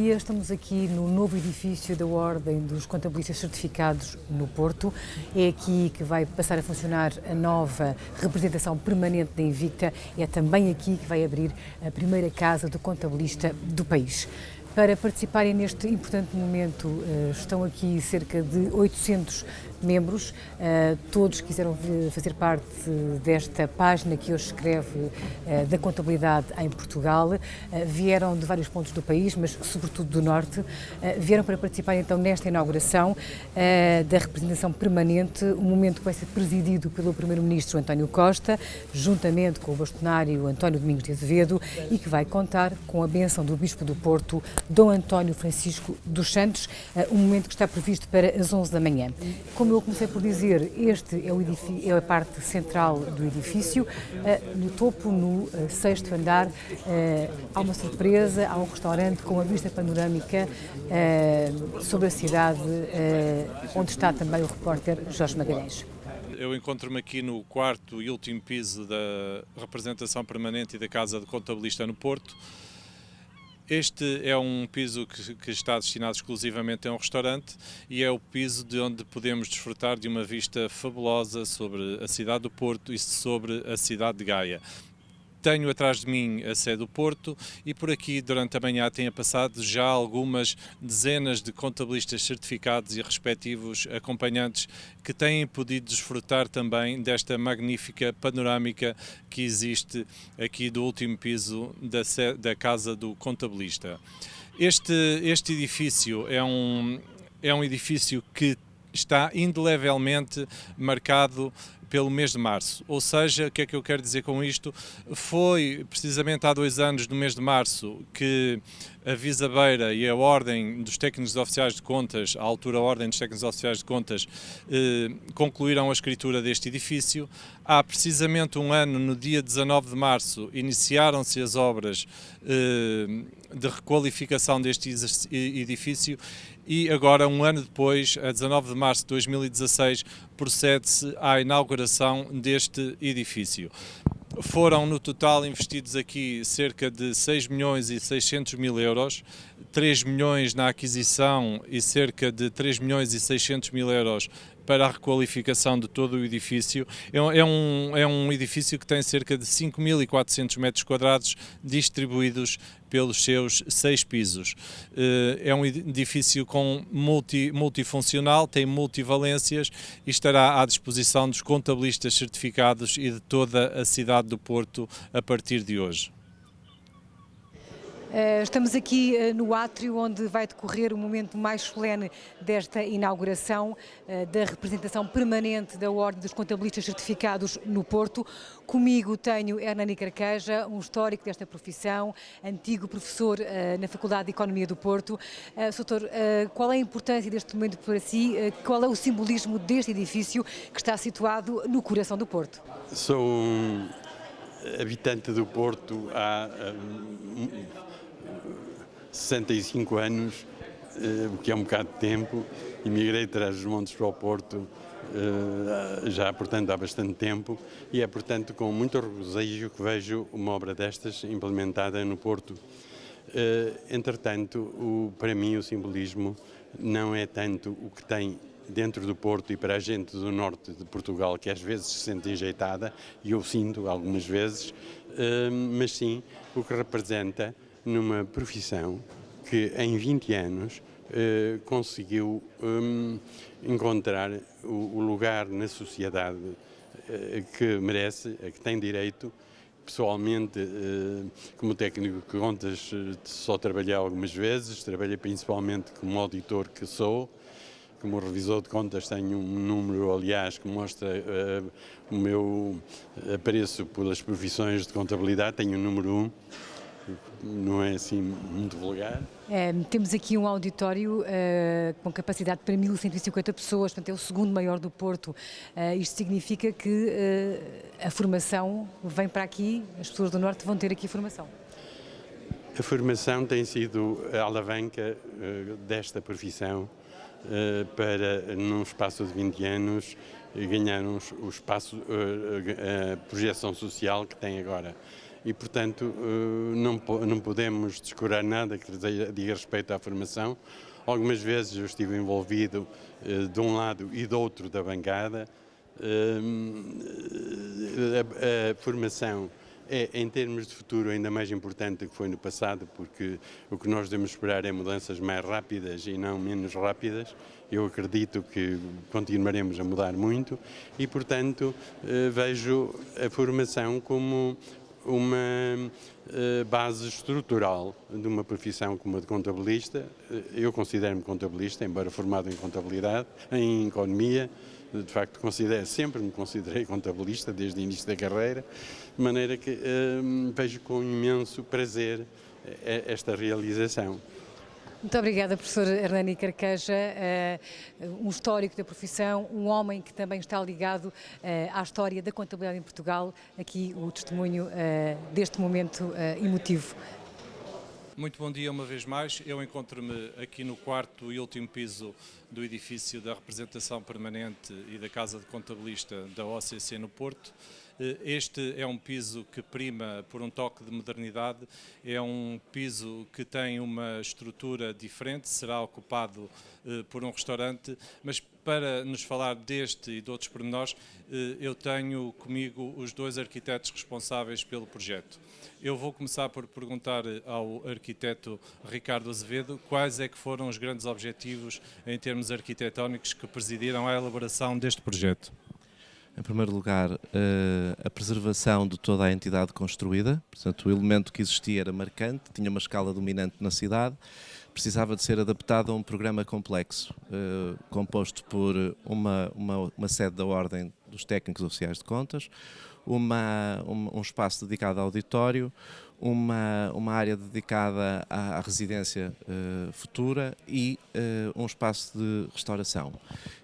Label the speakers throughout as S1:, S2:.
S1: dia. Estamos aqui no novo edifício da Ordem dos Contabilistas Certificados no Porto. É aqui que vai passar a funcionar a nova representação permanente da Invicta. É também aqui que vai abrir a primeira casa do contabilista do país. Para participarem neste importante momento estão aqui cerca de 800 membros, todos quiseram fazer parte desta página que hoje escreve da contabilidade em Portugal, vieram de vários pontos do país, mas sobretudo do Norte, vieram para participar então nesta inauguração da representação permanente, um momento que vai ser presidido pelo Primeiro-Ministro António Costa, juntamente com o bastonário António Domingos de Azevedo, e que vai contar com a bênção do Bispo do Porto, Dom António Francisco dos Santos, um momento que está previsto para as 11 da manhã. Como eu comecei por dizer, este é a parte central do edifício. No topo, no sexto andar, há uma surpresa, há um restaurante com uma vista panorâmica sobre a cidade, onde está também o repórter Jorge Magalhães.
S2: Eu encontro-me aqui no quarto e último piso da representação permanente e da Casa do Contabilista no Porto. Este é um piso que está destinado exclusivamente a um restaurante e é o piso de onde podemos desfrutar de uma vista fabulosa sobre a cidade do Porto e sobre a cidade de Gaia. Tenho atrás de mim a sede do Porto e por aqui durante a manhã tenha passado já algumas dezenas de contabilistas certificados e respectivos acompanhantes que têm podido desfrutar também desta magnífica panorâmica que existe aqui do último piso da Casa do Contabilista. Este edifício é um edifício que está indelevelmente marcado pelo mês de março, ou seja, o que é que eu quero dizer com isto? Foi precisamente há 2 anos, no mês de março, que a Visabeira e a Ordem dos Técnicos Oficiais de Contas, à altura a Ordem dos Técnicos Oficiais de Contas, concluíram a escritura deste edifício. Há precisamente um ano, no dia 19 de março, iniciaram-se as obras de requalificação deste edifício e agora, um ano depois, a 19 de março de 2016, procede-se à inauguração deste edifício. Foram no total investidos aqui cerca de 6 milhões e 600 mil euros, 3 milhões na aquisição e cerca de 3 milhões e 600 mil euros para a requalificação de todo o edifício. É um edifício que tem cerca de 5.400 metros quadrados distribuídos pelos seus 6 pisos. É um edifício multifuncional, tem multivalências e estará à disposição dos contabilistas certificados e de toda a cidade do Porto a partir de hoje.
S1: Estamos aqui no átrio onde vai decorrer o momento mais solene desta inauguração da representação permanente da Ordem dos Contabilistas Certificados no Porto. Comigo tenho Hernani Carqueja, um histórico desta profissão, antigo professor na Faculdade de Economia do Porto. Doutor, qual é a importância deste momento para si? Qual é o simbolismo deste edifício que está situado no coração do Porto?
S3: Sou um habitante do Porto há 65 anos, o que é um bocado de tempo. Emigrei de Trás-os-Montes para o Porto já, portanto, há bastante tempo e é, portanto, com muito regozijo que vejo uma obra destas implementada no Porto. Entretanto, para mim o simbolismo não é tanto o que tem dentro do Porto e para a gente do norte de Portugal, que às vezes se sente enjeitada, e eu sinto algumas vezes, mas sim o que representa numa profissão que em 20 anos conseguiu encontrar o lugar na sociedade que merece, a que tem direito. Pessoalmente, como técnico de contas, só trabalhei algumas vezes, trabalhei principalmente como auditor que sou. Como revisor de contas tenho um número, aliás, que mostra o meu apreço pelas profissões de contabilidade, tenho o número 1. Não é assim muito vulgar.
S1: Temos aqui um auditório com capacidade para 1.150 pessoas, portanto é o segundo maior do Porto. Isto significa que a formação vem para aqui, as pessoas do Norte vão ter aqui formação.
S3: A formação tem sido a alavanca desta profissão para, num espaço de 20 anos, ganhar o espaço, a projeção social que tem agora. e, portanto, não podemos descurar nada que diga respeito à formação. Algumas vezes eu estive envolvido de um lado e do outro da bancada. A formação é, em termos de futuro, ainda mais importante do que foi no passado, porque o que nós devemos esperar é mudanças mais rápidas e não menos rápidas. Eu acredito que continuaremos a mudar muito e, portanto, vejo a formação como uma base estrutural de uma profissão como a de contabilista. Eu considero-me contabilista, embora formado em contabilidade, em economia. De facto, sempre me considerei contabilista desde o início da carreira, de maneira que vejo com imenso prazer esta realização.
S1: Muito obrigada, professor Hernani Carqueja, um histórico da profissão, um homem que também está ligado à história da contabilidade em Portugal. Aqui o testemunho deste momento emotivo.
S2: Muito bom dia uma vez mais. Eu encontro-me aqui no quarto e último piso do edifício da representação permanente e da Casa de Contabilista da OCC no Porto. Este é um piso que prima por um toque de modernidade, é um piso que tem uma estrutura diferente, será ocupado por um restaurante, mas para nos falar deste e de outros pormenores, eu tenho comigo os dois arquitetos responsáveis pelo projeto. Eu vou começar por perguntar ao arquiteto Ricardo Azevedo quais é que foram os grandes objetivos em termos arquitetónicos que presidiram à elaboração deste projeto.
S4: Em primeiro lugar, a preservação de toda a entidade construída, portanto o elemento que existia era marcante, tinha uma escala dominante na cidade, precisava de ser adaptado a um programa complexo, composto por uma sede da Ordem dos Técnicos Oficiais de Contas, um espaço dedicado ao auditório, uma área dedicada à residência futura e um espaço de restauração.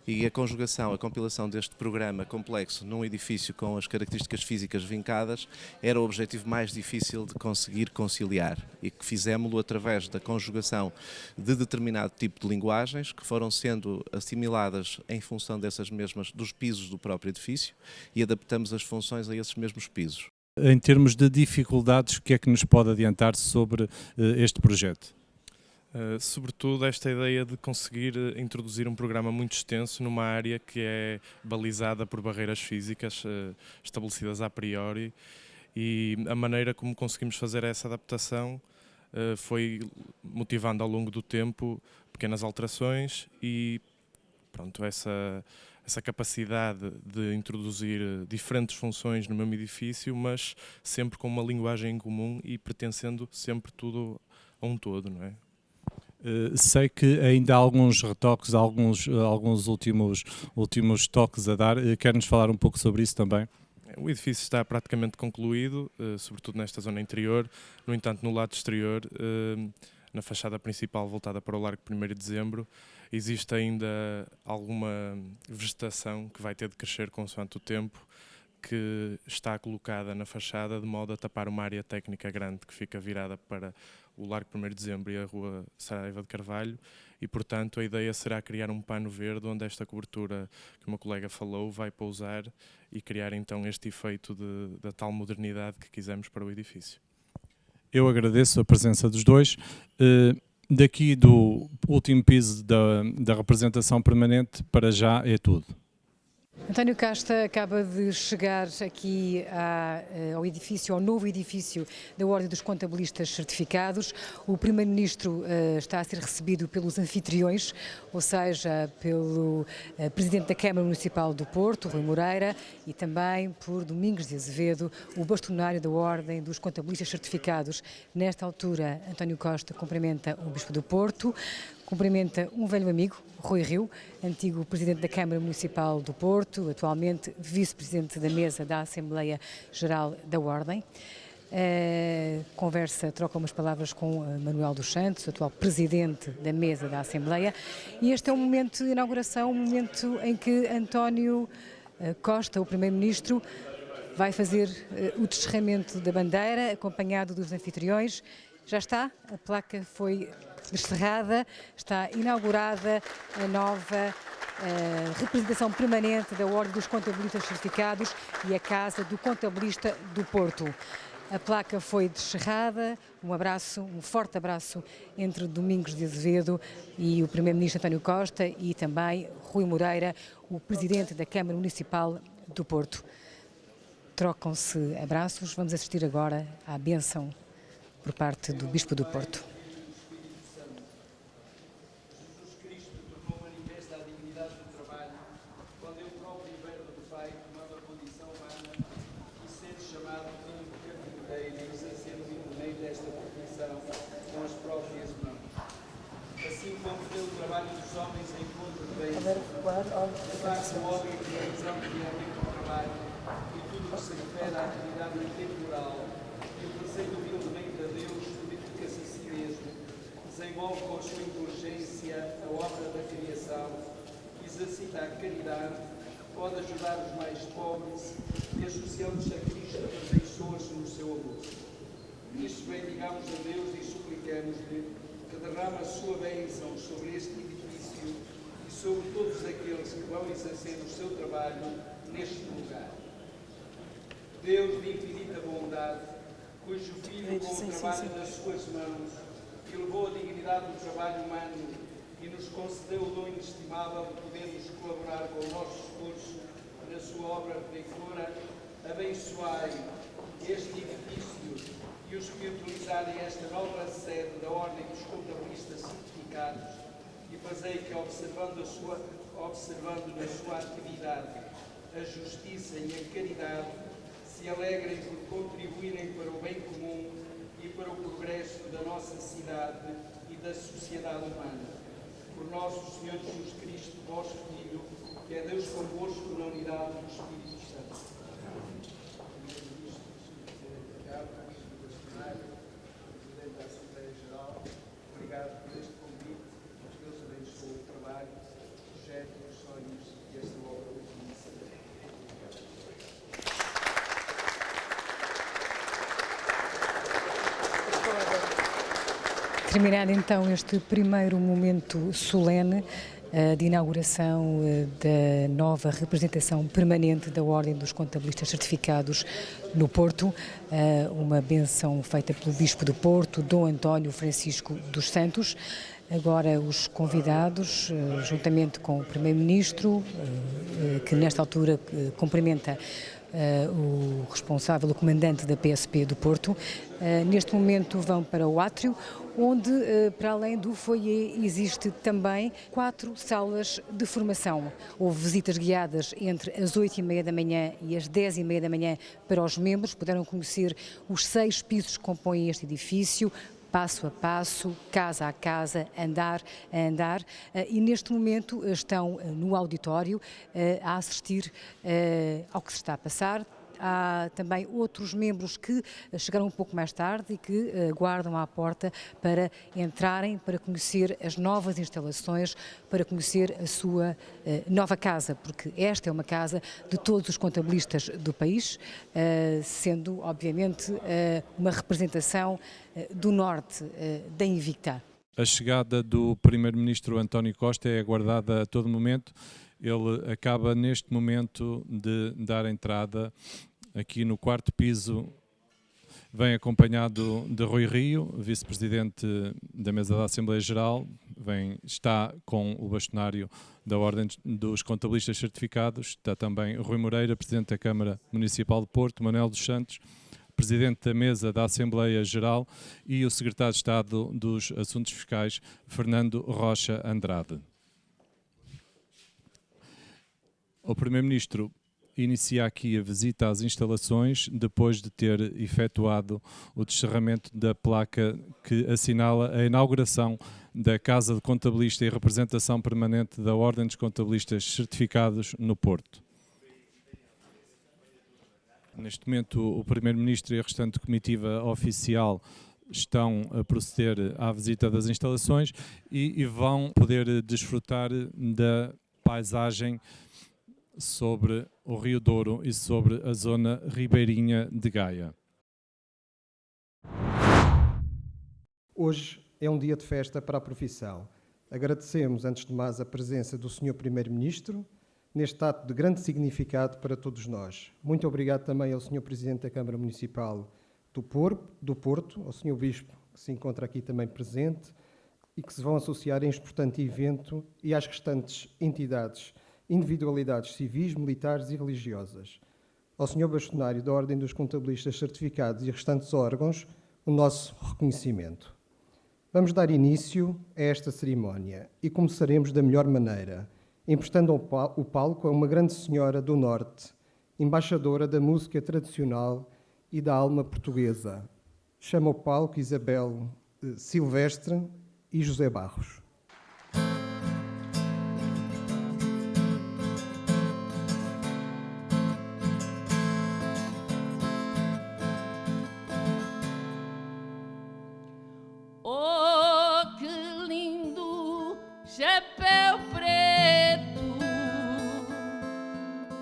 S4: E a conjugação, a compilação deste programa complexo num edifício com as características físicas vincadas era o objetivo mais difícil de conseguir conciliar e que fizemos-lo através da conjugação de determinado tipo de linguagens que foram sendo assimiladas em função dessas mesmas, dos pisos do próprio edifício e adaptamos as funções a esses mesmos pisos.
S2: Em termos de dificuldades, o que é que nos pode adiantar sobre este projeto?
S5: Sobretudo esta ideia de conseguir introduzir um programa muito extenso numa área que é balizada por barreiras físicas estabelecidas a priori, e a maneira como conseguimos fazer essa adaptação foi motivando ao longo do tempo pequenas alterações e pronto, essa capacidade de introduzir diferentes funções no mesmo edifício, mas sempre com uma linguagem em comum e pertencendo sempre tudo a um todo, não é?
S2: Sei que ainda há alguns retoques, alguns últimos toques a dar. Quer-nos falar um pouco sobre isso também?
S5: O edifício está praticamente concluído, sobretudo nesta zona interior. No entanto, no lado exterior, na fachada principal voltada para o Largo 1º de Dezembro, existe ainda alguma vegetação que vai ter de crescer consoante o tempo, que está colocada na fachada de modo a tapar uma área técnica grande que fica virada para o Largo 1º de Dezembro e a Rua Saraiva de Carvalho e, portanto, a ideia será criar um pano verde onde esta cobertura que o meu colega falou vai pousar e criar então este efeito da tal modernidade que quisemos para o edifício.
S2: Eu agradeço a presença dos dois. Daqui do último piso da representação permanente, para já é tudo.
S1: António Casta acaba de chegar aqui ao edifício, ao novo edifício da Ordem dos Contabilistas Certificados. O Primeiro-Ministro está a ser recebido pelos anfitriões, ou seja, pelo Presidente da Câmara Municipal do Porto, Rui Moreira, e também por Domingos de Azevedo, o bastonário da Ordem dos Contabilistas Certificados. Nesta altura, António Costa cumprimenta o Bispo do Porto, cumprimenta um velho amigo, Rui Rio, antigo Presidente da Câmara Municipal do Porto, atualmente Vice-Presidente da Mesa da Assembleia Geral da Ordem. Troca umas palavras com Manuel dos Santos, atual Presidente da Mesa da Assembleia, e este é um momento de inauguração, um momento em que António Costa, o Primeiro-Ministro, vai fazer o descerramento da bandeira, acompanhado dos anfitriões. Já está, a placa foi descerrada, está inaugurada a nova representação permanente da Ordem dos Contabilistas Certificados e a Casa do Contabilista do Porto. A placa foi descerrada. Um abraço, um forte abraço entre Domingos de Azevedo e o Primeiro-Ministro António Costa e também Rui Moreira, o Presidente da Câmara Municipal do Porto. Trocam-se abraços. Vamos assistir agora à bênção por parte do Bispo do Porto.
S6: Assim como deu o trabalho dos homens em encontro de bens, faz o homem a divisão diariamente do trabalho e tudo o que se refere à atividade temporal e o presente humildemente a Deus, purifica-se a si mesmo, desenvolve com a sua indulgência a obra da criação, exercita a caridade, pode ajudar os mais pobres e associando-se a Cristo aperfeiçoa-se no seu amor. Nisto bendigamos a Deus e suplicamos-lhe que derrama a sua bênção sobre este edifício e sobre todos aqueles que vão exercer o seu trabalho neste lugar. Deus de infinita bondade, cujo Filho, com o trabalho das suas mãos, elevou a dignidade do trabalho humano e nos concedeu o dom inestimável de podermos colaborar com o nosso esforço na sua obra redentora, abençoai este edifício e os que utilizarem esta nova sede da Ordem dos Contabilistas Certificados e fazei que, observando na sua atividade a justiça e a caridade, se alegrem por contribuírem para o bem comum e para o progresso da nossa cidade e da sociedade humana. Por nosso Senhor Jesus Cristo, vosso Filho, que é Deus convosco na unidade do Espírito Santo. Presidente da Assembleia Geral, obrigado por este convite. Deus abençoe o trabalho, o projeto, os sonhos e esta obra do Ministério.
S1: Terminar então este primeiro momento solene de inauguração da nova representação permanente da Ordem dos Contabilistas Certificados no Porto, uma bênção feita pelo Bispo do Porto, Dom António Francisco dos Santos. Agora os convidados, juntamente com o Primeiro-Ministro, que nesta altura cumprimenta o responsável, o comandante da PSP do Porto, neste momento vão para o átrio, onde, para além do foyer, existe também 4 salas de formação. Houve visitas guiadas entre as 8h30 da manhã e as 10h30 da manhã para os membros, puderam conhecer os 6 pisos que compõem este edifício, passo a passo, casa a casa, andar a andar, e neste momento estão no auditório a assistir ao que se está a passar. Há também outros membros que chegaram um pouco mais tarde e que guardam à porta para entrarem, para conhecer as novas instalações, para conhecer a sua nova casa, porque esta é uma casa de todos os contabilistas do país, sendo obviamente uma representação do norte da Invicta.
S2: A chegada do Primeiro-Ministro António Costa é aguardada a todo momento. Ele acaba neste momento de dar entrada aqui no 4º piso, vem acompanhado de Rui Rio, Vice-Presidente da Mesa da Assembleia Geral, está com o bastonário da Ordem dos Contabilistas Certificados, está também Rui Moreira, Presidente da Câmara Municipal de Porto, Manuel dos Santos, Presidente da Mesa da Assembleia Geral e o Secretário de Estado dos Assuntos Fiscais, Fernando Rocha Andrade. O Primeiro-Ministro inicia aqui a visita às instalações depois de ter efetuado o descerramento da placa que assinala a inauguração da Casa de Contabilista e Representação Permanente da Ordem dos Contabilistas Certificados no Porto. Neste momento, o Primeiro-Ministro e a restante comitiva oficial estão a proceder à visita das instalações e vão poder desfrutar da paisagem sobre o Rio Douro e sobre a zona ribeirinha de Gaia.
S7: Hoje é um dia de festa para a profissão. Agradecemos, antes de mais, a presença do Sr. Primeiro-Ministro, neste ato de grande significado para todos nós. Muito obrigado também ao Sr. Presidente da Câmara Municipal do Porto, ao Sr. Bispo, que se encontra aqui também presente, e que se vão associar a este importante evento, e às restantes entidades, individualidades civis, militares e religiosas. Ao Sr. Bastonário da Ordem dos Contabilistas Certificados e restantes órgãos, o nosso reconhecimento. Vamos dar início a esta cerimónia e começaremos da melhor maneira, emprestando o palco a uma grande senhora do Norte, embaixadora da música tradicional e da alma portuguesa. Chama ao palco Isabel Silvestre e José Barros.
S8: Oh, que lindo chapéu preto!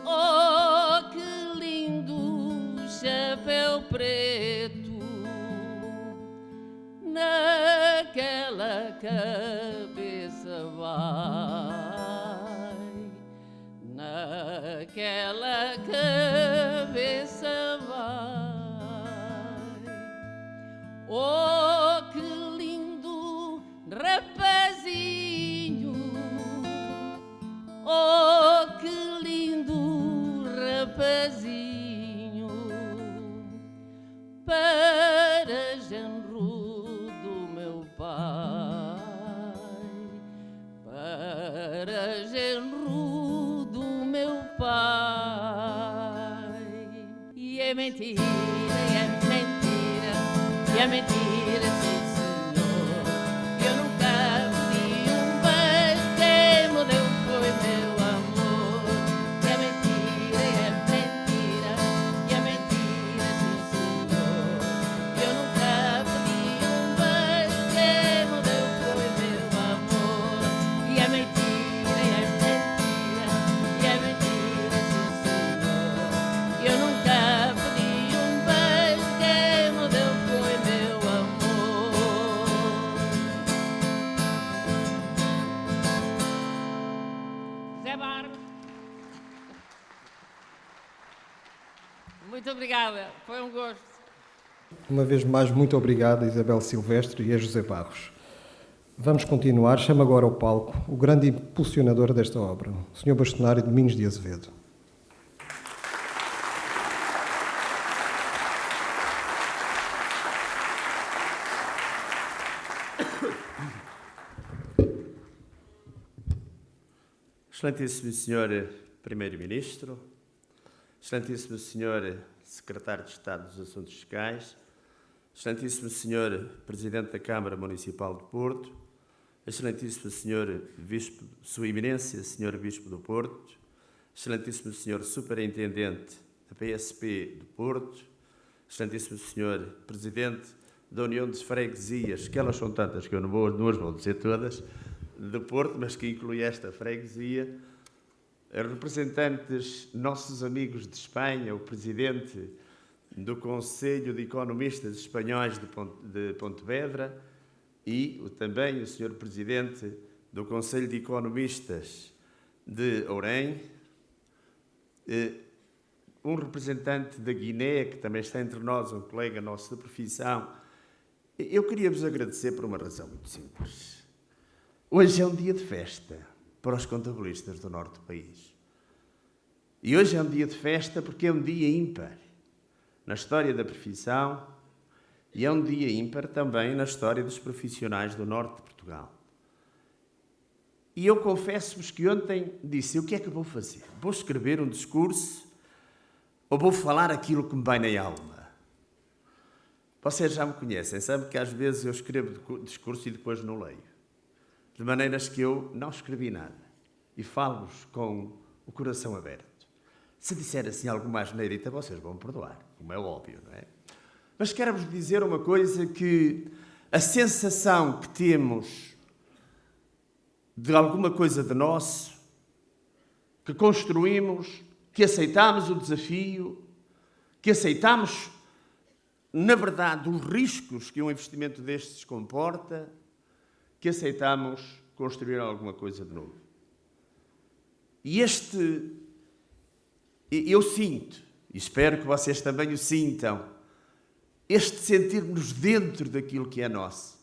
S8: Oh, que lindo chapéu preto! Naquela cabeça vai, naquela cabeça vai. Oh, que lindo rapazinho! Oh, que lindo rapazinho! Para genro do meu pai, para genro do meu pai. E é mentira, é mentira, e é mentira, sim senhor. Eu nunca pedi beijo, quem me deu foi meu amor. E é mentira, e é mentira, sim senhor. Eu nunca pedi beijo, quem me deu foi meu amor. E é mentira, sim senhor. Eu nunca pedi beijo, quem me deu foi meu amor. Zé Barros. Muito obrigada, foi um gosto.
S7: Uma vez mais, muito obrigado a Isabel Silvestre e a José Barros. Vamos continuar. Chamo agora ao palco o grande impulsionador desta obra, o Sr. Bastonário Domingos de Azevedo.
S9: Excelentíssimo Sr. Primeiro-Ministro, Excelentíssimo Sr. Secretário de Estado dos Assuntos Fiscais, Excelentíssimo Sr. Presidente da Câmara Municipal de Porto, Excelentíssimo Sr. Bispo, Sua Eminência, Sr. Bispo do Porto, Excelentíssimo Sr. Superintendente da PSP do Porto, Excelentíssimo Sr. Presidente da União de Freguesias, que elas são tantas que eu não as vou dizer todas, de Porto, mas que inclui esta freguesia, representantes, nossos amigos de Espanha, o Presidente do Conselho de Economistas Espanhóis de Pontevedra e também o Sr. Presidente do Conselho de Economistas de Ourém, um representante da Guiné, que também está entre nós, um colega nosso de profissão. Eu queria vos agradecer por uma razão muito simples. Hoje é um dia de festa para os contabilistas do norte do país. E hoje é um dia de festa porque é um dia ímpar na história da profissão e é um dia ímpar também na história dos profissionais do norte de Portugal. E eu confesso-vos que ontem disse, o que é que vou fazer? Vou escrever um discurso ou vou falar aquilo que me vai na alma? Vocês já me conhecem, sabem que às vezes eu escrevo discurso e depois não leio. De maneiras que eu não escrevi nada e falo-vos com o coração aberto. Se disser assim alguma asneirita, vocês vão perdoar, como é óbvio, não é? Mas quero-vos dizer uma coisa, que a sensação que temos de alguma coisa de nós, que construímos, que aceitamos o desafio, que aceitamos, na verdade, os riscos que um investimento destes comporta, que aceitamos construir alguma coisa de novo. E eu sinto, e espero que vocês também o sintam, este sentirmos dentro daquilo que é nosso,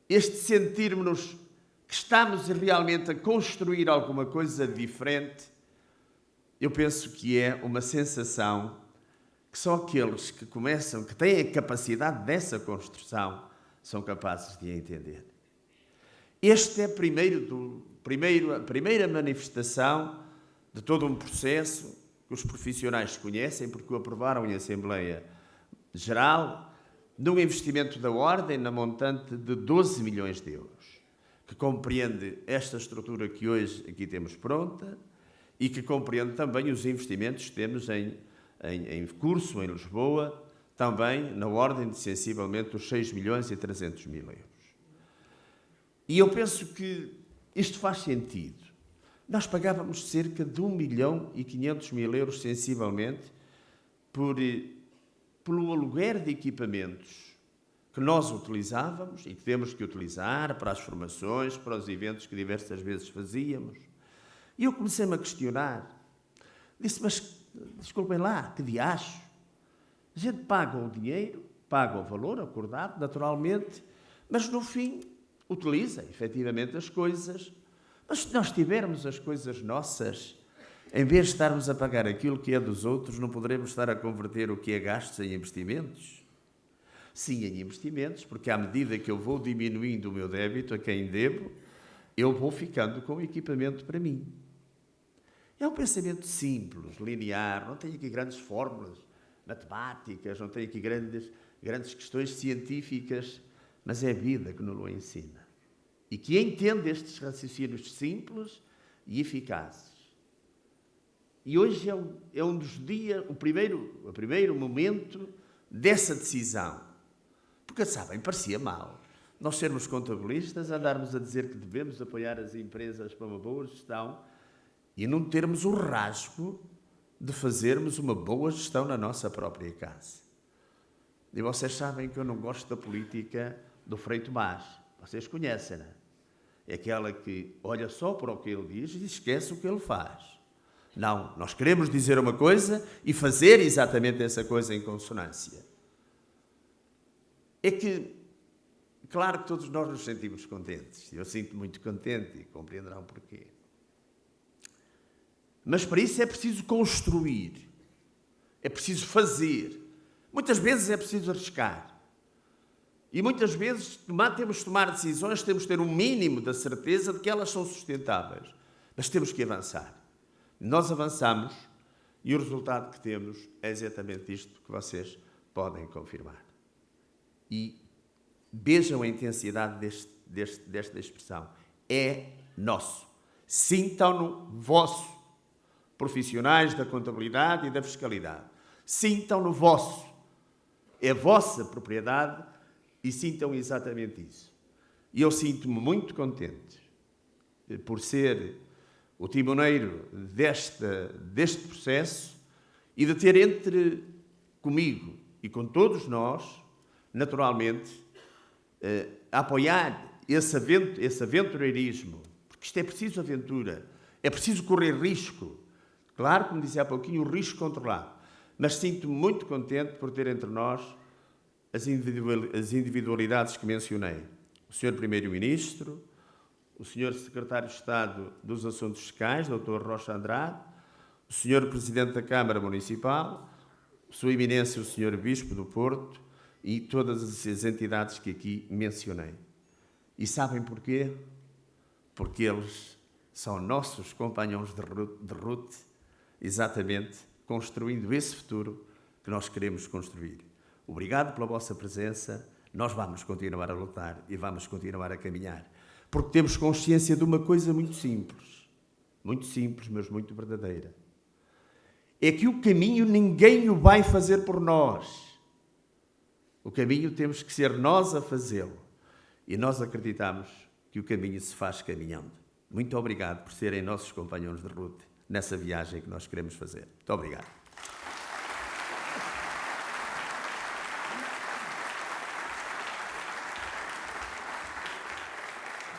S9: este sentirmos que estamos realmente a construir alguma coisa diferente, eu penso que é uma sensação que só aqueles que começam, que têm a capacidade dessa construção, são capazes de entender. Este é a primeira manifestação de todo um processo que os profissionais conhecem, porque o aprovaram em Assembleia Geral, de um investimento da ordem na montante de 12 milhões de euros, que compreende esta estrutura que hoje aqui temos pronta e que compreende também os investimentos que temos em curso em Lisboa, também na ordem de sensivelmente os 6 milhões e 300 mil euros. E eu penso que isto faz sentido. Nós pagávamos cerca de 1 milhão e 500 mil euros sensivelmente pelo aluguer de equipamentos que nós utilizávamos e que temos que utilizar para as formações, para os eventos que diversas vezes fazíamos. E eu comecei-me a questionar. Disse, mas desculpem lá, que diacho? A gente paga o dinheiro, paga o valor acordado, naturalmente, mas no fim utiliza efetivamente as coisas. Mas se nós tivermos as coisas nossas, em vez de estarmos a pagar aquilo que é dos outros, não poderemos estar a converter o que é gastos em investimentos? Sim, em investimentos, porque à medida que eu vou diminuindo o meu débito a quem devo, eu vou ficando com o equipamento para mim. É um pensamento simples, linear, não tem aqui grandes fórmulas matemáticas, não tem aqui grandes questões científicas, mas é a vida que nos o ensina. E que entende estes raciocínios simples e eficazes. E hoje é um dos dias, o primeiro momento dessa decisão. Porque, sabem, parecia mal nós sermos contabilistas, andarmos a dizer que devemos apoiar as empresas para uma boa gestão e não termos o rasgo de fazermos uma boa gestão na nossa própria casa. E vocês sabem que eu não gosto da política do Frei Tomás. Vocês conhecem-na. É aquela que olha só para o que ele diz e esquece o que ele faz. Não, nós queremos dizer uma coisa e fazer exatamente essa coisa em consonância. É que, claro que todos nós nos sentimos contentes. Eu sinto muito contente e compreenderão porquê. Mas para isso é preciso construir. É preciso fazer. Muitas vezes é preciso arriscar. E muitas vezes temos de tomar decisões, temos de ter um mínimo da certeza de que elas são sustentáveis. Mas temos que avançar. Nós avançamos e o resultado que temos é exatamente isto que vocês podem confirmar. E vejam a intensidade desta expressão. É nosso. Sintam-no vosso. Profissionais da contabilidade e da fiscalidade. Sintam-no vosso. É vossa propriedade e sintam exatamente isso. E eu sinto-me muito contente por ser o timoneiro deste processo e de ter entre comigo e com todos nós, naturalmente, a apoiar esse aventureirismo, porque isto é preciso aventura, é preciso correr risco. Claro, como disse há pouquinho, o risco controlado. Mas sinto-me muito contente por ter entre nós as individualidades que mencionei. O Sr. Primeiro-Ministro, o Sr. Secretário de Estado dos Assuntos Fiscais, Dr. Rocha Andrade, o Sr. Presidente da Câmara Municipal, Sua Eminência, o Sr. Bispo do Porto e todas as entidades que aqui mencionei. E sabem porquê? Porque eles são nossos companhões de ruta, exatamente construindo esse futuro que nós queremos construir. Obrigado pela vossa presença, nós vamos continuar a lutar e vamos continuar a caminhar, porque temos consciência de uma coisa muito simples, mas muito verdadeira. É que o caminho ninguém o vai fazer por nós. O caminho temos que ser nós a fazê-lo. E nós acreditamos que o caminho se faz caminhando. Muito obrigado por serem nossos companheiros de ruta nessa viagem que nós queremos fazer. Muito obrigado.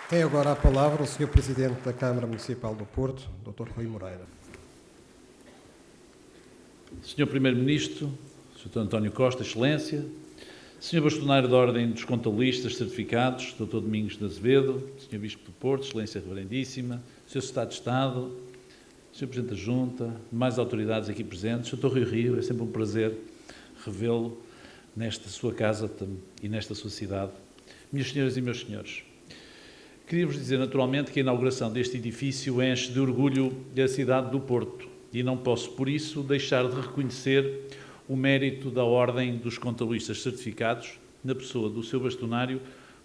S7: Tem agora a palavra o Sr. Presidente da Câmara Municipal do Porto, Dr. Rui Moreira.
S10: Sr. Primeiro-Ministro, Sr. António Costa, Excelência, Sr. Bastonário da Ordem dos Contabilistas Certificados, Dr. Domingos de Azevedo, Sr. Bispo do Porto, Excelência Reverendíssima, Sr. Secretário de Estado, Sr. Presidente da Junta, demais autoridades aqui presentes, Dr. Rui Rio, é sempre um prazer revê-lo nesta sua casa e nesta sua cidade. Minhas senhoras e meus senhores, queria-vos dizer naturalmente que a inauguração deste edifício enche de orgulho a cidade do Porto e não posso, por isso, deixar de reconhecer o mérito da Ordem dos Contabilistas Certificados, na pessoa do seu bastonário,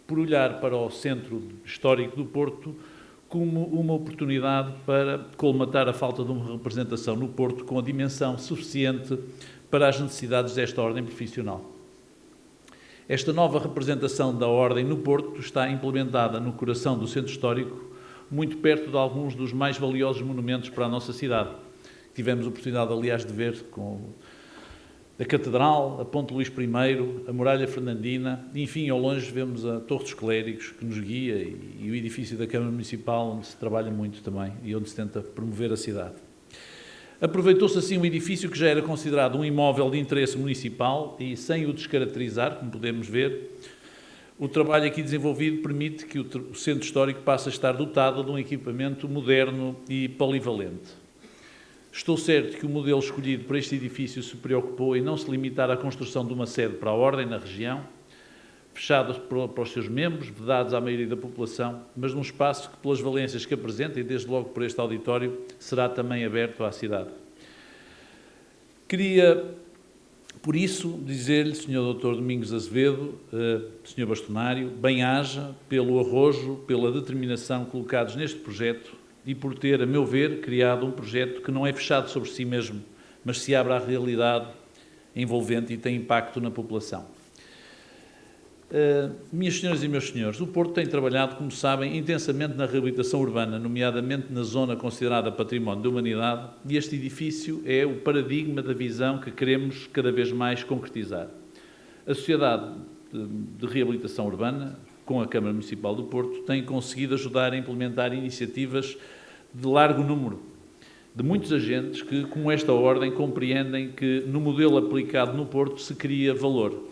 S10: por olhar para o Centro Histórico do Porto como uma oportunidade para colmatar a falta de uma representação no Porto com a dimensão suficiente para as necessidades desta ordem profissional. Esta nova representação da Ordem no Porto está implementada no coração do Centro Histórico, muito perto de alguns dos mais valiosos monumentos para a nossa cidade. Tivemos a oportunidade, aliás, de ver com a Catedral, a Ponte Luís I, a Muralha Fernandina, e, enfim, ao longe vemos a Torre dos Clérigos, que nos guia, e o edifício da Câmara Municipal, onde se trabalha muito também e onde se tenta promover a cidade. Aproveitou-se assim um edifício que já era considerado um imóvel de interesse municipal e, sem o descaracterizar, como podemos ver, o trabalho aqui desenvolvido permite que o Centro Histórico passe a estar dotado de um equipamento moderno e polivalente. Estou certo que o modelo escolhido para este edifício se preocupou em não se limitar à construção de uma sede para a Ordem na região, fechada para os seus membros, vedados à maioria da população, mas num espaço que, pelas valências que apresenta, e desde logo por este auditório, será também aberto à cidade. Queria, por isso, dizer-lhe, Sr. Dr. Domingos Azevedo, Sr. Bastonário, bem-aja pelo arrojo, pela determinação colocados neste projeto, e por ter, a meu ver, criado um projeto que não é fechado sobre si mesmo, mas se abre à realidade envolvente e tem impacto na população. Minhas senhoras e meus senhores, o Porto tem trabalhado, como sabem, intensamente na reabilitação urbana, nomeadamente na zona considerada Património da Humanidade, e este edifício é o paradigma da visão que queremos cada vez mais concretizar. A Sociedade de Reabilitação Urbana, com a Câmara Municipal do Porto, tem conseguido ajudar a implementar iniciativas de largo número, de muitos agentes que, como esta ordem, compreendem que no modelo aplicado no Porto se cria valor.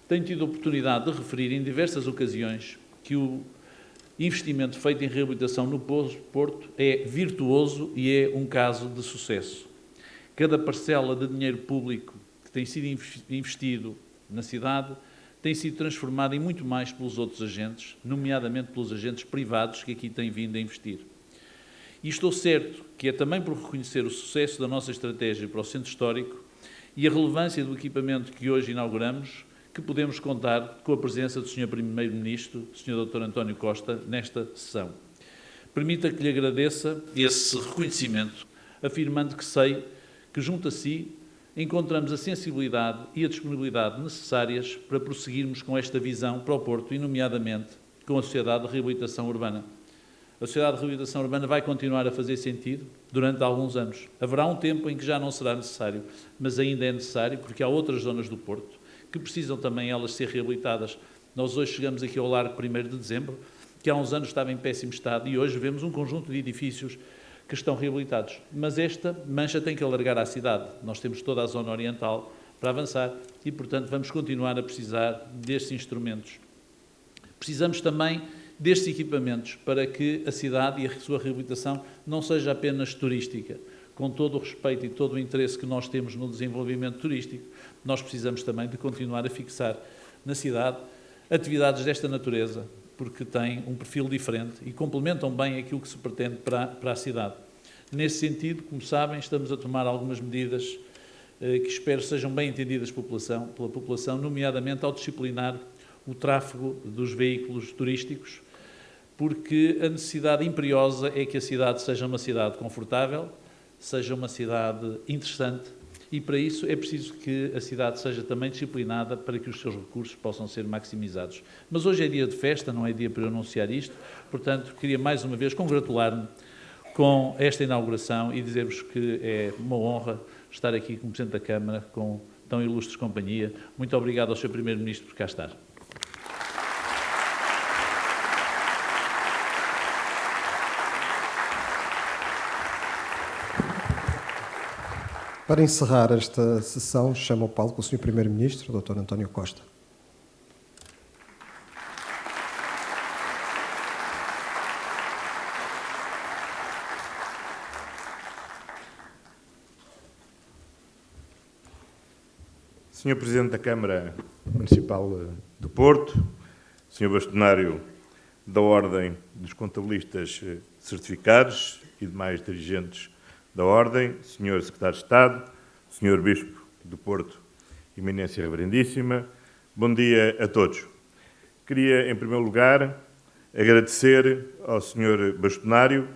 S10: Tenho tido a oportunidade de referir em diversas ocasiões que o investimento feito em reabilitação no Porto é virtuoso e é um caso de sucesso. Cada parcela de dinheiro público que tem sido investido na cidade tem sido transformada em muito mais pelos outros agentes, nomeadamente pelos agentes privados que aqui têm vindo a investir. E estou certo que é também por reconhecer o sucesso da nossa estratégia para o Centro Histórico e a relevância do equipamento que hoje inauguramos que podemos contar com a presença do Sr. Primeiro-Ministro, Sr. Dr. António Costa, nesta sessão. Permita que lhe agradeça esse reconhecimento, afirmando que sei que, junto a si, encontramos a sensibilidade e a disponibilidade necessárias para prosseguirmos com esta visão para o Porto e, nomeadamente, com a Sociedade de Reabilitação Urbana. A Sociedade de Reabilitação Urbana vai continuar a fazer sentido durante alguns anos. Haverá um tempo em que já não será necessário, mas ainda é necessário, porque há outras zonas do Porto que precisam também elas ser reabilitadas. Nós hoje chegamos aqui ao Largo 1º de Dezembro, que há uns anos estava em péssimo estado, e hoje vemos um conjunto de edifícios que estão reabilitados. Mas esta mancha tem que alargar à cidade. Nós temos toda a zona oriental para avançar e, portanto, vamos continuar a precisar destes instrumentos. Precisamos também destes equipamentos para que a cidade e a sua reabilitação não seja apenas turística. Com todo o respeito e todo o interesse que nós temos no desenvolvimento turístico, nós precisamos também de continuar a fixar na cidade atividades desta natureza, porque têm um perfil diferente e complementam bem aquilo que se pretende para a cidade. Nesse sentido, como sabem, estamos a tomar algumas medidas que espero sejam bem entendidas pela população, nomeadamente ao disciplinar o tráfego dos veículos turísticos, porque a necessidade imperiosa é que a cidade seja uma cidade confortável, seja uma cidade interessante, e para isso é preciso que a cidade seja também disciplinada para que os seus recursos possam ser maximizados. Mas hoje é dia de festa, não é dia para eu anunciar isto, portanto, queria mais uma vez congratular-me com esta inauguração e dizer-vos que é uma honra estar aqui como Presidente da Câmara, com tão ilustre companhia. Muito obrigado ao Sr. Primeiro-Ministro por cá estar.
S7: Para encerrar esta sessão, chamo ao palco o Sr. Primeiro-Ministro, Dr. António Costa.
S11: Sr. Presidente da Câmara Municipal do Porto, Sr. Bastonário da Ordem dos Contabilistas Certificados e demais dirigentes da Ordem, Sr. Secretário de Estado, Sr. Bispo do Porto, Eminência Reverendíssima, bom dia a todos. Queria, em primeiro lugar, agradecer ao Sr. Bastonário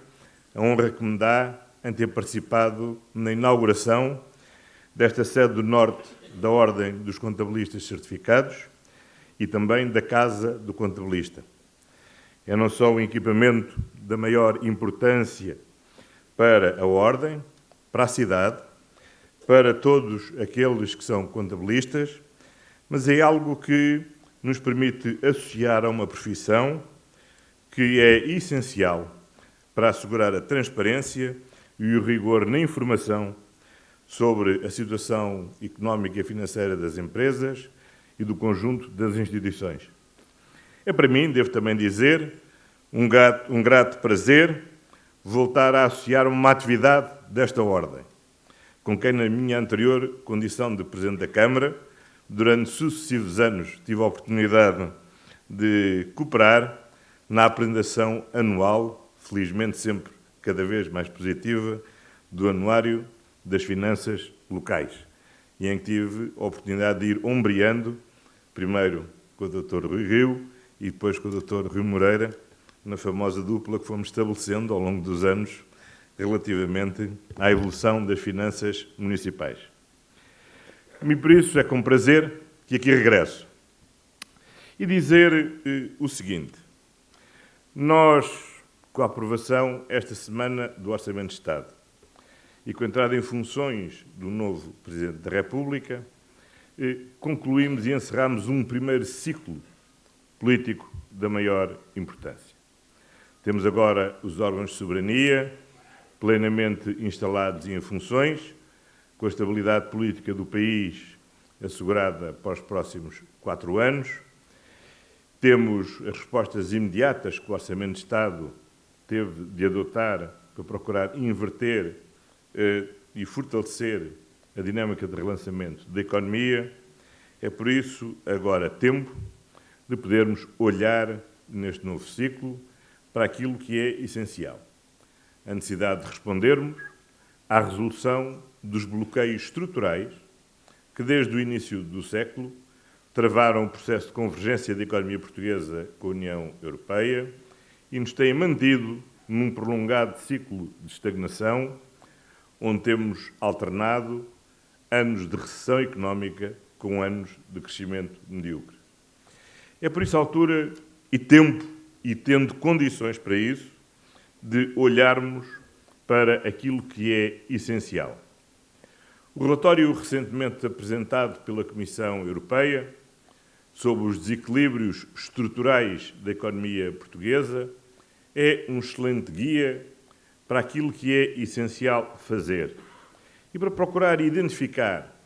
S11: a honra que me dá em ter participado na inauguração desta sede do Norte da Ordem dos Contabilistas Certificados e também da Casa do Contabilista. É não só um equipamento da maior importância para a Ordem, para a cidade, para todos aqueles que são contabilistas, mas é algo que nos permite associar a uma profissão que é essencial para assegurar a transparência e o rigor na informação sobre a situação económica e financeira das empresas e do conjunto das instituições. É para mim, devo também dizer, um grato prazer voltar a associar uma atividade desta ordem, com quem na minha anterior condição de Presidente da Câmara, durante sucessivos anos, tive a oportunidade de cooperar na apresentação anual, felizmente sempre cada vez mais positiva, do Anuário das Finanças Locais, e em que tive a oportunidade de ir ombreando, primeiro com o Dr. Rui Rio e depois com o Dr. Rui Moreira, na famosa dupla que fomos estabelecendo ao longo dos anos relativamente à evolução das finanças municipais. E por isso é com prazer que aqui regresso. E dizer o seguinte: nós, com a aprovação esta semana do Orçamento de Estado e com a entrada em funções do novo Presidente da República, concluímos e encerramos um primeiro ciclo político da maior importância. Temos agora os órgãos de soberania plenamente instalados e em funções, com a estabilidade política do país assegurada para os próximos 4 anos. Temos as respostas imediatas que o Orçamento de Estado teve de adotar para procurar inverter e fortalecer a dinâmica de relançamento da economia. É por isso agora tempo de podermos olhar neste novo ciclo para aquilo que é essencial. A necessidade de respondermos à resolução dos bloqueios estruturais que, desde o início do século, travaram o processo de convergência da economia portuguesa com a União Europeia e nos têm mantido num prolongado ciclo de estagnação, onde temos alternado anos de recessão económica com anos de crescimento medíocre. É por isso a altura e tempo, e tendo condições para isso, de olharmos para aquilo que é essencial. O relatório recentemente apresentado pela Comissão Europeia sobre os desequilíbrios estruturais da economia portuguesa é um excelente guia para aquilo que é essencial fazer e para procurar identificar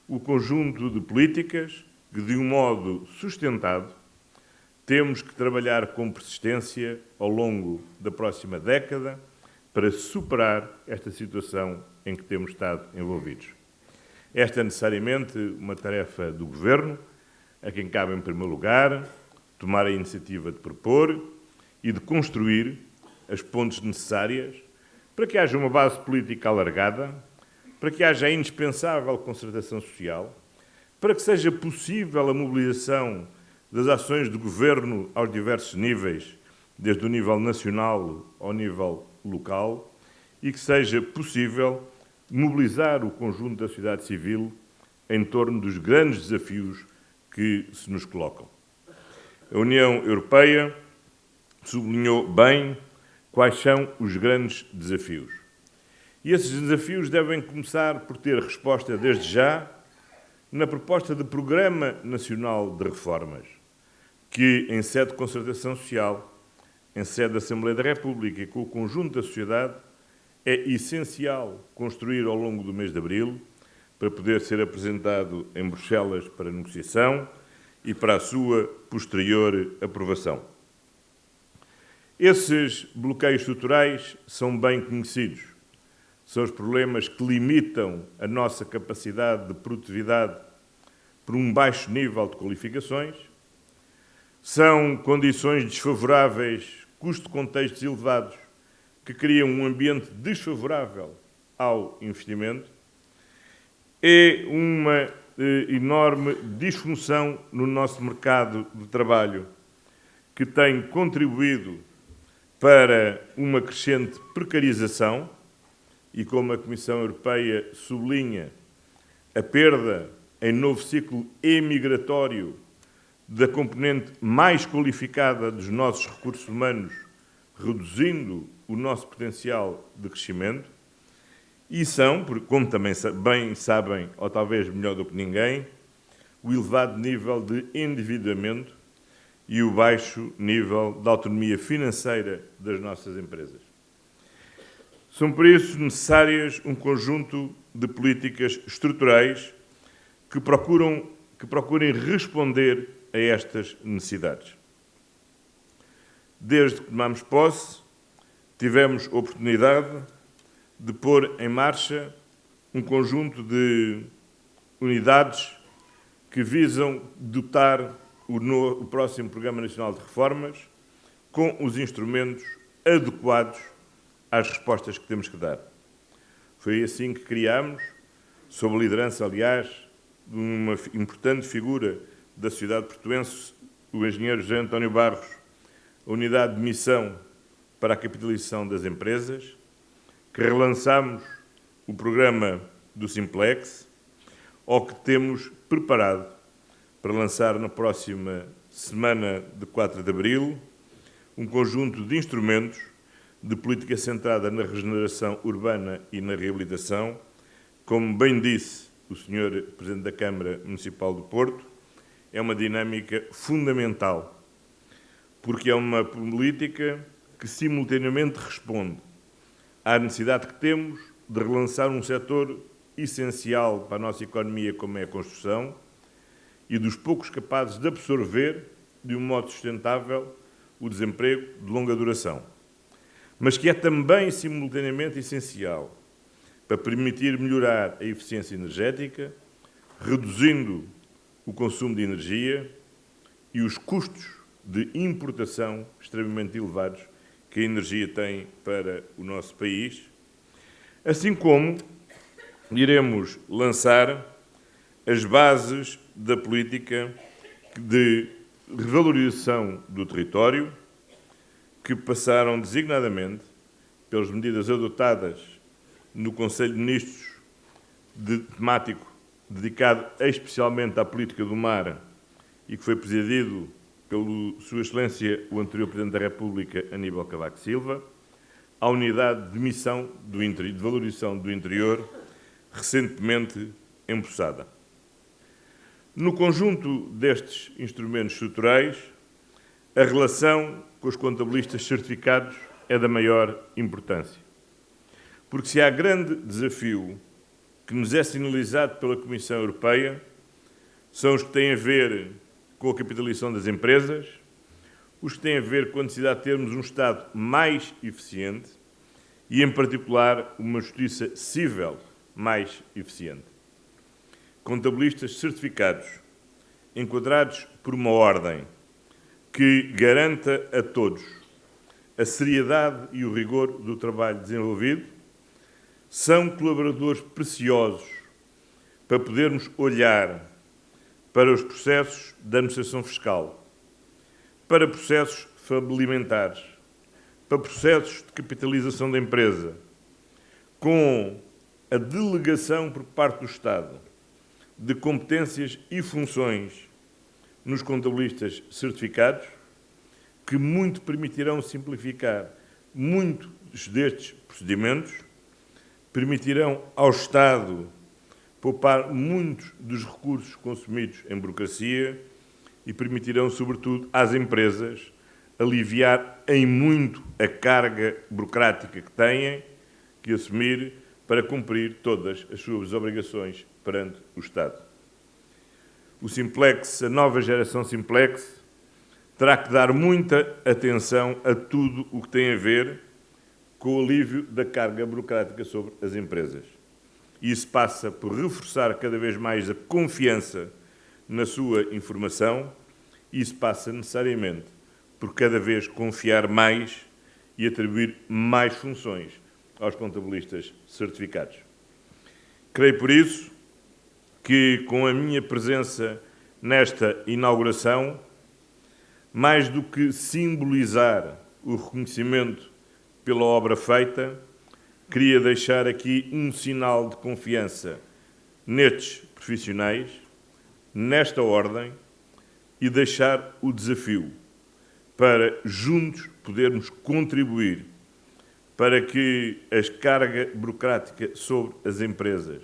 S11: o conjunto de políticas que, de um modo sustentado, temos que trabalhar com persistência ao longo da próxima década para superar esta situação em que temos estado envolvidos. Esta é necessariamente uma tarefa do Governo, a quem cabe, em primeiro lugar, tomar a iniciativa de propor e de construir as pontes necessárias para que haja uma base política alargada, para que haja a indispensável concertação social, para que seja possível a mobilização das ações do Governo aos diversos níveis, desde o nível nacional ao nível local, e que seja possível mobilizar o conjunto da sociedade civil em torno dos grandes desafios que se nos colocam. A União Europeia sublinhou bem quais são os grandes desafios. E esses desafios devem começar por ter resposta desde já na proposta de Programa Nacional de Reformas, que, em sede de concertação social, em sede da Assembleia da República e com o conjunto da sociedade, é essencial construir ao longo do mês de abril para poder ser apresentado em Bruxelas para negociação e para a sua posterior aprovação. Esses bloqueios estruturais são bem conhecidos. São os problemas que limitam a nossa capacidade de produtividade por um baixo nível de qualificações, são condições desfavoráveis, custo-contextos elevados, que criam um ambiente desfavorável ao investimento, é uma enorme disfunção no nosso mercado de trabalho, que tem contribuído para uma crescente precarização e, como a Comissão Europeia sublinha, a perda em novo ciclo emigratório da componente mais qualificada dos nossos recursos humanos, reduzindo o nosso potencial de crescimento, e são, como também bem sabem, ou talvez melhor do que ninguém, o elevado nível de endividamento e o baixo nível de autonomia financeira das nossas empresas. São, por isso, necessárias um conjunto de políticas estruturais que procurem responder a estas necessidades. Desde que tomamos posse, tivemos oportunidade de pôr em marcha um conjunto de unidades que visam dotar o próximo Programa Nacional de Reformas com os instrumentos adequados às respostas que temos que dar. Foi assim que criámos, sob a liderança, aliás, de uma importante figura da sociedade portuense, o engenheiro José António Barros, a Unidade de Missão para a Capitalização das Empresas, que relançámos o programa do Simplex, ou que temos preparado para lançar na próxima semana de 4 de abril um conjunto de instrumentos de política centrada na regeneração urbana e na reabilitação, como bem disse o Sr. Presidente da Câmara Municipal do Porto, é uma dinâmica fundamental, porque é uma política que simultaneamente responde à necessidade que temos de relançar um setor essencial para a nossa economia, como é a construção, e dos poucos capazes de absorver, de um modo sustentável, o desemprego de longa duração. Mas que é também, simultaneamente, essencial para permitir melhorar a eficiência energética, reduzindo o consumo de energia e os custos de importação extremamente elevados que a energia tem para o nosso país, assim como iremos lançar as bases da política de revalorização do território, que passaram designadamente pelas medidas adotadas no Conselho de Ministros temático dedicado especialmente à política do mar e que foi presidido pelo Sua Excelência, o anterior Presidente da República, Aníbal Cavaco Silva, à Unidade de Missão de Valorização do Interior, recentemente empossada. No conjunto destes instrumentos estruturais, a relação com os contabilistas certificados é da maior importância. Porque se há grande desafio que nos é sinalizado pela Comissão Europeia, são os que têm a ver com a capitalização das empresas, os que têm a ver com a necessidade de termos um Estado mais eficiente e, em particular, uma justiça civil mais eficiente. Contabilistas certificados, enquadrados por uma ordem que garanta a todos a seriedade e o rigor do trabalho desenvolvido, são colaboradores preciosos para podermos olhar para os processos da administração fiscal, para processos familiares, para processos de capitalização da empresa, com a delegação por parte do Estado de competências e funções nos contabilistas certificados, que muito permitirão simplificar muitos destes procedimentos, permitirão ao Estado poupar muitos dos recursos consumidos em burocracia e permitirão, sobretudo, às empresas aliviar em muito a carga burocrática que têm que assumir para cumprir todas as suas obrigações perante o Estado. O Simplex, a nova geração Simplex, terá que dar muita atenção a tudo o que tem a ver com o alívio da carga burocrática sobre as empresas. E isso passa por reforçar cada vez mais a confiança na sua informação, e isso passa necessariamente por cada vez confiar mais e atribuir mais funções aos contabilistas certificados. Creio, por isso, que com a minha presença nesta inauguração, mais do que simbolizar o reconhecimento pela obra feita, queria deixar aqui um sinal de confiança nestes profissionais, nesta ordem, e deixar o desafio para juntos podermos contribuir para que a carga burocrática sobre as empresas,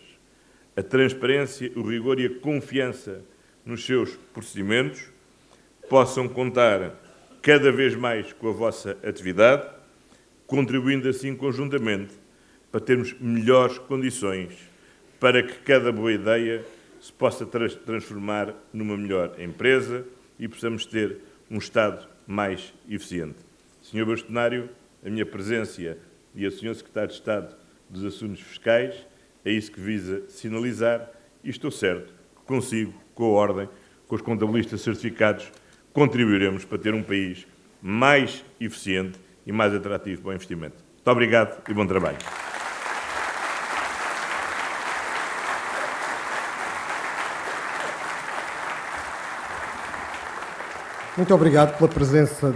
S11: a transparência, o rigor e a confiança nos seus procedimentos possam contar cada vez mais com a vossa atividade, contribuindo assim conjuntamente para termos melhores condições para que cada boa ideia se possa transformar numa melhor empresa e possamos ter um Estado mais eficiente. Sr. Bastonário, a minha presença e a Sr. Secretário de Estado dos Assuntos Fiscais, é isso que visa sinalizar, e estou certo que consigo, com a ordem, com os contabilistas certificados, contribuiremos para ter um país mais eficiente e mais atrativo para o investimento. Muito obrigado e bom trabalho.
S7: Muito obrigado pela presença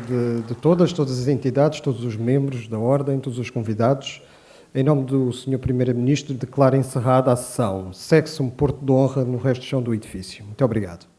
S7: de todas as entidades, todos os membros da Ordem, todos os convidados. Em nome do Sr. Primeiro-Ministro, declaro encerrada a sessão. Segue-se um porto de honra no resto do chão do edifício. Muito obrigado.